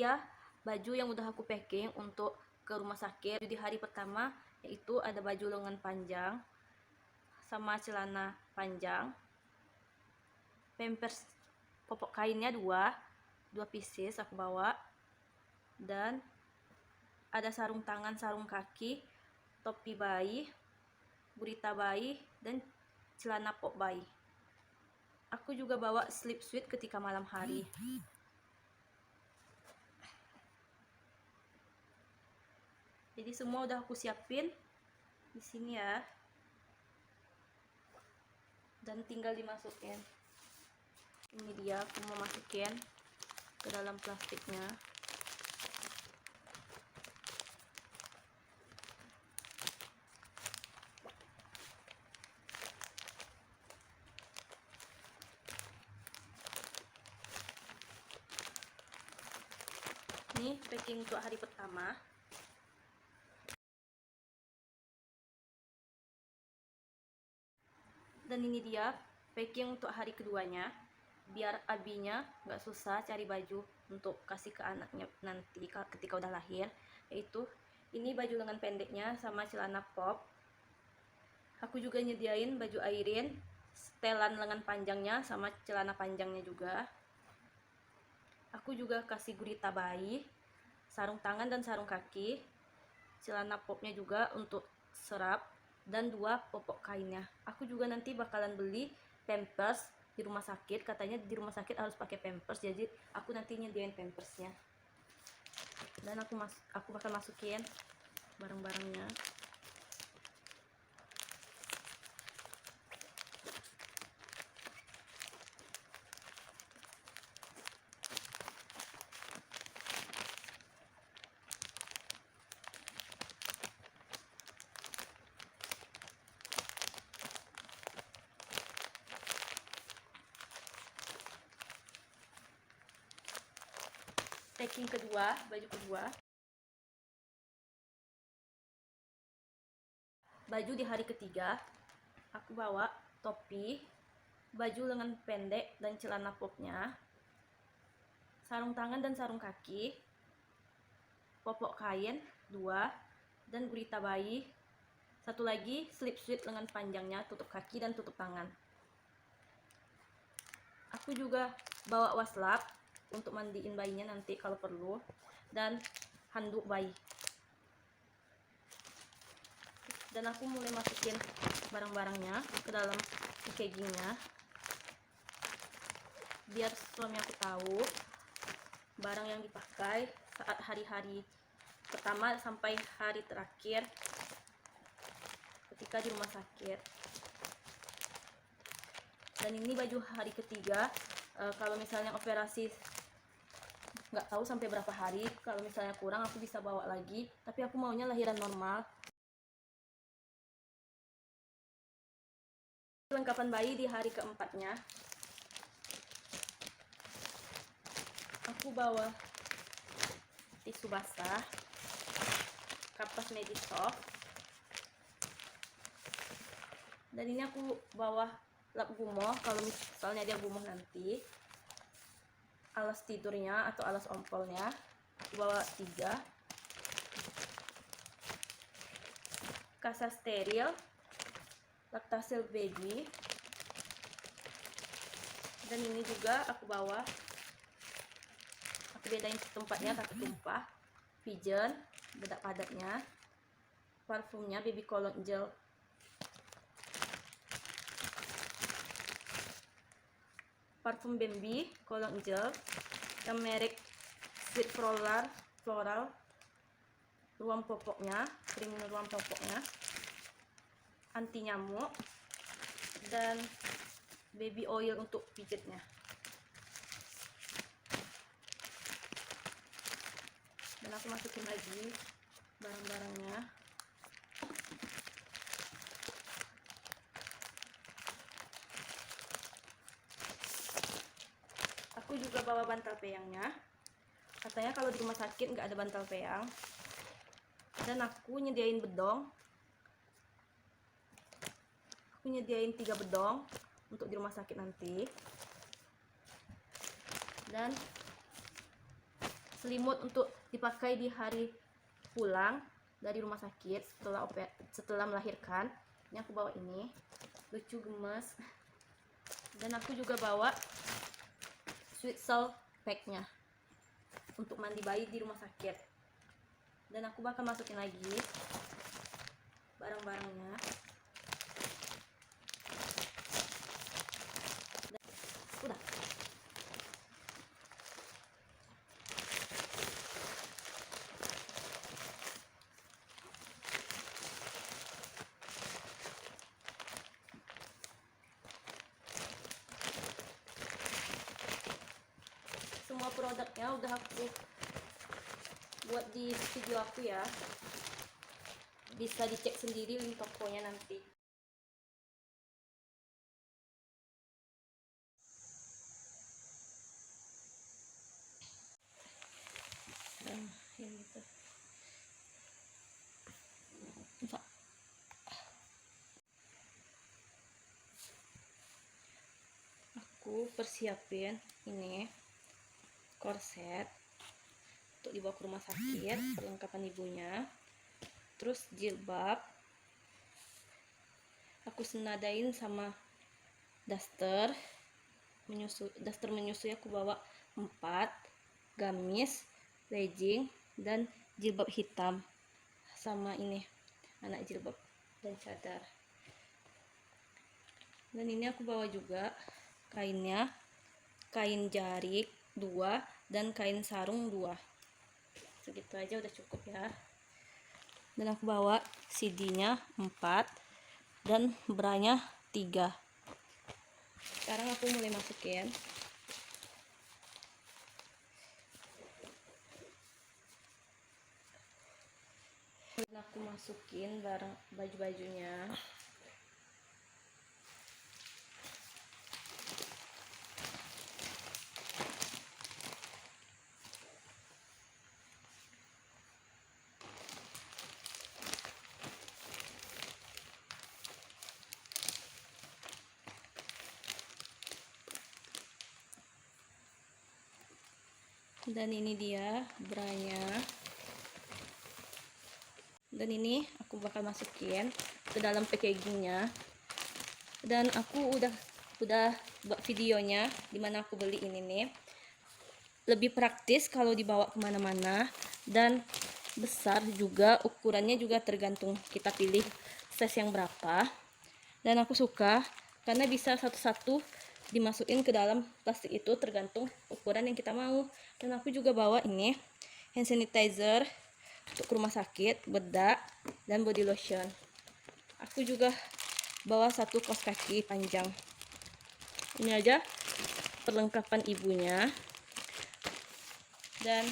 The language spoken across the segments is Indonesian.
dia baju yang udah aku packing untuk ke rumah sakit. Di hari pertama yaitu ada baju lengan panjang sama celana panjang, pampers popok kainnya dua pieces aku bawa, dan ada sarung tangan, sarung kaki, topi bayi, gurita bayi, dan celana pop bayi. Aku juga bawa sleep suit ketika malam hari. Jadi semua udah aku siapin di sini ya. Dan tinggal dimasukin. Ini dia, aku mau masukin ke dalam plastiknya. Ini packing untuk hari pertama. Dan ini dia packing untuk hari keduanya, biar abinya nggak susah cari baju untuk kasih ke anaknya nanti ketika udah lahir. Yaitu ini baju lengan pendeknya sama celana pop. Aku juga nyediain baju Airin, setelan lengan panjangnya sama celana panjangnya juga. Aku juga kasih gurita bayi, sarung tangan dan sarung kaki, celana popnya juga untuk serap, dan dua popok kainnya. Aku juga nanti bakalan beli pampers di rumah sakit. Katanya di rumah sakit harus pakai pampers, jadi aku nanti nyediain pampersnya. Dan aku bakal masukin barang-barangnya. Packing kedua, baju kedua. Baju di hari ketiga, aku bawa topi, baju lengan pendek dan celana popnya, sarung tangan dan sarung kaki, popok kain 2, dan gurita bayi. Satu lagi slip suit lengan panjangnya, tutup kaki dan tutup tangan. Aku juga bawa waslap untuk mandiin bayinya nanti kalau perlu, dan handuk bayi. Dan aku mulai masukin barang-barangnya ke dalam packagingnya, biar suami aku tahu barang yang dipakai saat hari-hari pertama sampai hari terakhir ketika di rumah sakit. Dan ini baju hari ketiga. Kalau misalnya operasi nggak tahu sampai berapa hari, kalau misalnya kurang aku bisa bawa lagi, tapi aku maunya lahiran normal. Kelengkapan bayi di hari keempatnya, aku bawa tisu basah, kapas Medisoft, dan ini aku bawa lap gumoh kalau misalnya dia gumoh nanti. Alas tidurnya atau alas ompolnya aku bawa 3, kasa steril, Lactasil baby, dan ini juga aku bawa, aku bedain tempatnya takut tumpah, pigeon bedak padatnya, parfumnya baby cologne gel, parfum Bambi cologne gel yang merek Sweet Floral, ruam popoknya, krim ruam popoknya, anti nyamuk, dan baby oil untuk pijatnya. Dan aku masukin lagi barang-barangnya. Aku juga bawa bantal peyangnya. Katanya kalau di rumah sakit nggak ada bantal peyang. Dan aku nyediain bedong. Aku nyediain 3 bedong untuk di rumah sakit nanti. Dan selimut untuk dipakai di hari pulang dari rumah sakit setelah melahirkan. Ini aku bawa ini, lucu gemes. Dan aku juga bawa sweet soul packnya untuk mandi bayi di rumah sakit. Dan aku bakal masukin lagi barang-barangnya. Udah. Semua produknya udah aku buat di video aku ya, bisa dicek sendiri link tokonya nanti. Ini tuh. Aku persiapin ini korset untuk dibawa ke rumah sakit, perlengkapan ibunya. Terus jilbab aku senadain sama daster menyusui aku bawa 4, gamis, legging, dan jilbab hitam, sama ini anak jilbab dan cadar. Dan ini aku bawa juga kainnya, kain jarik 2 dan kain sarung 2. Segitu aja udah cukup ya. Dan aku bawa CD-nya 4 dan bra-nya 3. Sekarang aku mulai masukin. Dan aku masukin barang baju-bajunya. Dan ini dia branya. Dan ini aku bakal masukin ke dalam packagingnya. Dan aku udah buat videonya dimana aku beli ini nih. Lebih praktis kalau dibawa kemana-mana, dan besar juga, ukurannya juga tergantung kita pilih size yang berapa. Dan aku suka karena bisa satu-satu dimasukin ke dalam plastik itu tergantung ukuran yang kita mau. Dan aku juga bawa ini hand sanitizer untuk ke rumah sakit, bedak, dan body lotion. Aku juga bawa 1 kaos kaki panjang. Ini aja perlengkapan ibunya. Dan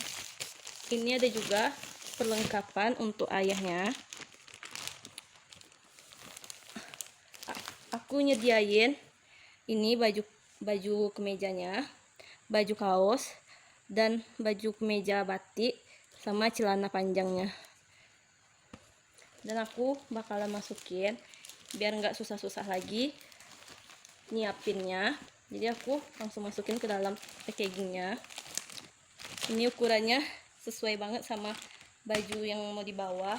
ini ada juga perlengkapan untuk ayahnya. Aku nyediain ini baju kemejanya, baju kaos, dan baju kemeja batik sama celana panjangnya. Dan aku bakalan masukin biar nggak susah-susah lagi nyiapinnya. Jadi aku langsung masukin ke dalam packagingnya. Ini ukurannya sesuai banget sama baju yang mau dibawa.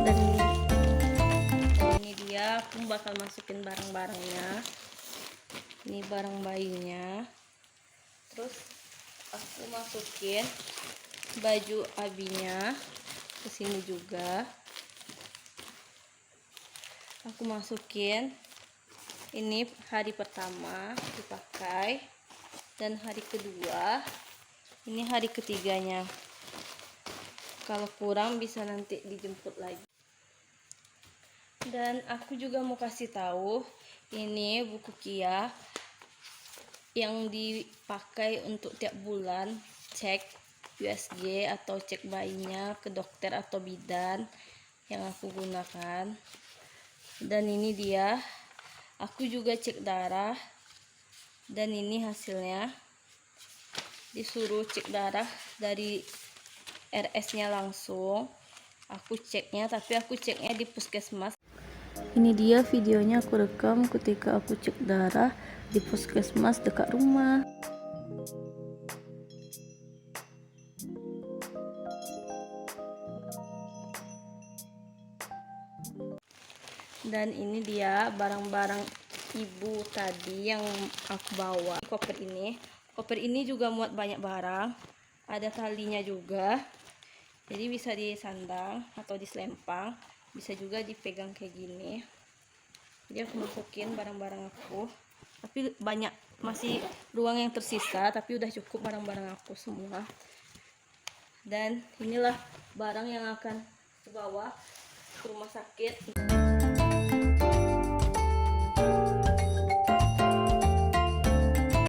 Dan ini dia, aku bakal masukin barang-barangnya. Ini barang bayinya. Terus aku masukin baju abinya ke sini juga. Aku masukin ini hari pertama dipakai, dan hari kedua, ini hari ketiganya. Kalau kurang bisa nanti dijemput lagi. Dan aku juga mau kasih tahu, ini buku Kia yang dipakai untuk tiap bulan cek USG atau cek bayinya ke dokter atau bidan yang aku gunakan. Dan ini dia, aku juga cek darah, dan ini hasilnya. Disuruh cek darah dari RS-nya langsung. Aku ceknya, tapi aku ceknya di puskesmas. Ini dia videonya aku rekam ketika aku cek darah di puskesmas dekat rumah. Dan ini dia barang-barang ibu tadi yang aku bawa. Koper ini juga muat banyak barang. Ada talinya juga. Jadi bisa disandang atau diselempang. Bisa juga dipegang kayak gini. Jadi aku masukin barang-barang aku. Tapi banyak, masih ruang yang tersisa. Tapi udah cukup barang-barang aku semua. Dan inilah barang yang akan dibawa ke rumah sakit.